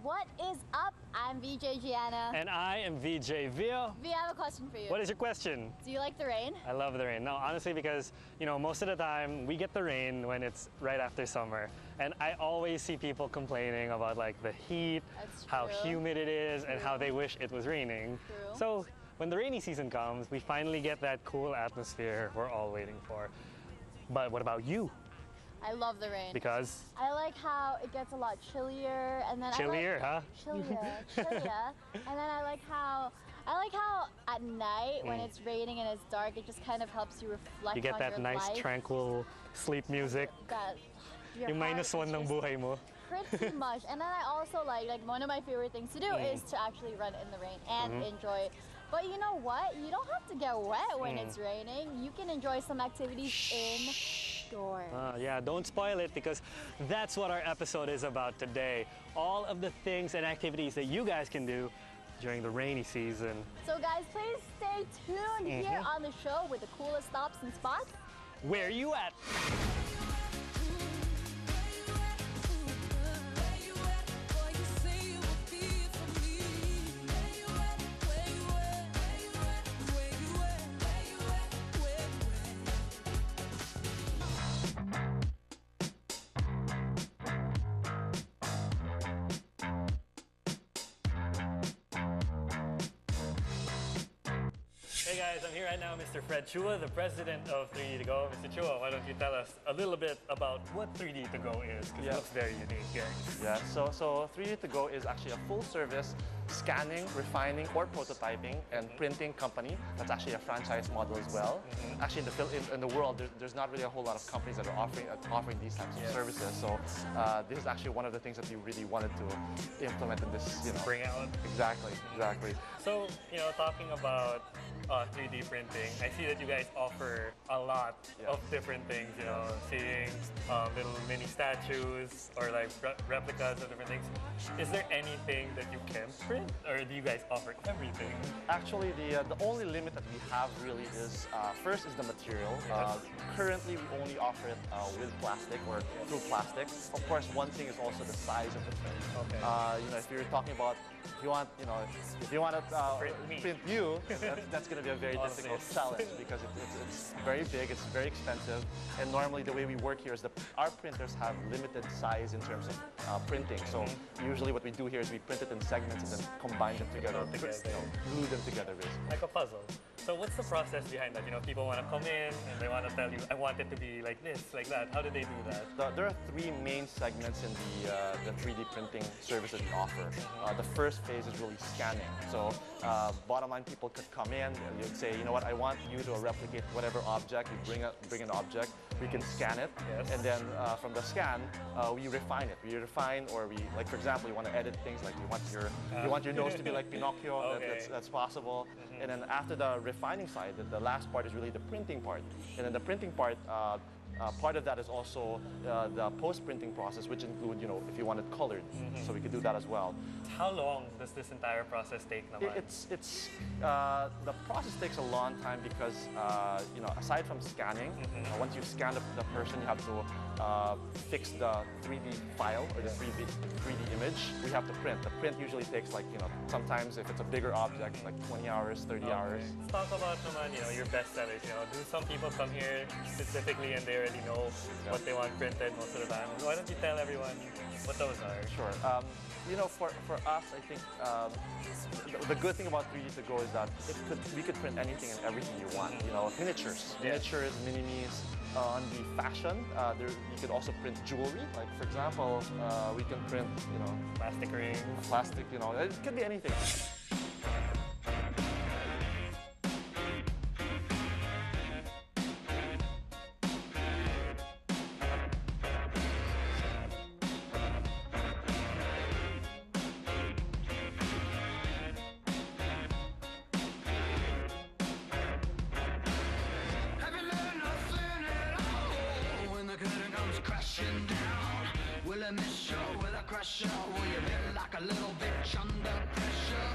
What is up? I'm VJ Gianna. And I am VJ Vio. V, I have a question for you. What is your question? Do you like the rain? I love the rain. No, honestly, because, most of the time we get the rain when it's right after summer. And I always see people complaining about like the heat, how humid it is, and how they wish it was raining. True. So when the rainy season comes, we finally get that cool atmosphere we're all waiting for. But what about you? I love the rain. Because? I like how it gets a lot chillier, and then chillier, huh? Chillier. And then I like how at night when it's raining and it's dark, it just kind of helps you reflect on your life. You get that nice tranquil sleep music. Yung minus one ng buhay mo. Pretty much. And then I also like one of my favorite things to do is to actually run in the rain and enjoy it. But you know what? You don't have to get wet when it's raining. You can enjoy some activities indoors. Yeah, don't spoil it because that's what our episode is about today. All of the things and activities that you guys can do during the rainy season. So guys, please stay tuned here on the show with the coolest stops and spots. Where you at? Hey guys, I'm here right now with Mr. Fred Chua, the president of 3D to Go. Mr. Chua, why don't you tell us a little bit about what 3D to Go is? Because it looks very unique, guys. Yeah, so 3D to Go is actually a full-service scanning, refining, or prototyping and printing company. That's actually a franchise model as well. Actually, in the world, there's not really a whole lot of companies that are offering these types of services. So this is actually one of the things that we really wanted to implement in this, Bring out. Exactly. So, talking about 3D printing, I see that you guys offer a lot of different things, seeing little mini statues or like replicas of different things. Is there anything that you can print, or do you guys offer everything? Actually, the only limit that we have really is, first is the material. Currently, we only offer it with plastic or through plastic. Of course, one thing is also the size of the print. Okay. If you're talking about, if you want to print you, that's going to be a very difficult challenge because it's very big, it's very expensive, and normally the way we work here is our printers have limited size in terms of printing. So usually what we do here is we print it in segments and then combine them together, glue them together basically. Like a puzzle. So what's the process behind that? People want to come in and they want to tell you, I want it to be like this, like that. How do they do that? There are three main segments in the 3D printing service that we offer. The first phase is really scanning. So bottom line, people could come in and you'd say, you know what, I want you to replicate whatever object. You bring an object, we can scan it, and then from the scan, we refine it. We refine, or we, like for example, you want to edit things like you want your nose to be like Pinocchio. That's possible. And then after the refining side, the last part is really the printing part. And then the printing part, part of that is also the post-printing process, which include, if you want it colored. So we could do that as well. How long does this entire process take naman? The process takes a long time because, aside from scanning, once you scan the person, you have to fix the 3D file or the 3D image. We have to print. The print usually takes like, sometimes if it's a bigger object, like 20 hours, 30 hours. Let's talk about naman, your best sellers. Do some people come here specifically and they already know what they want printed most of the time? Why don't you tell everyone what those are? Sure. For us, I think the good thing about 3D to Go is that we could print anything and everything you want. Miniatures, mini-me's. On the fashion, you could also print jewelry. Like for example, we can print, plastic rings. Plastic, it could be anything. Will I crush you? Will you feel like a little bitch under pressure?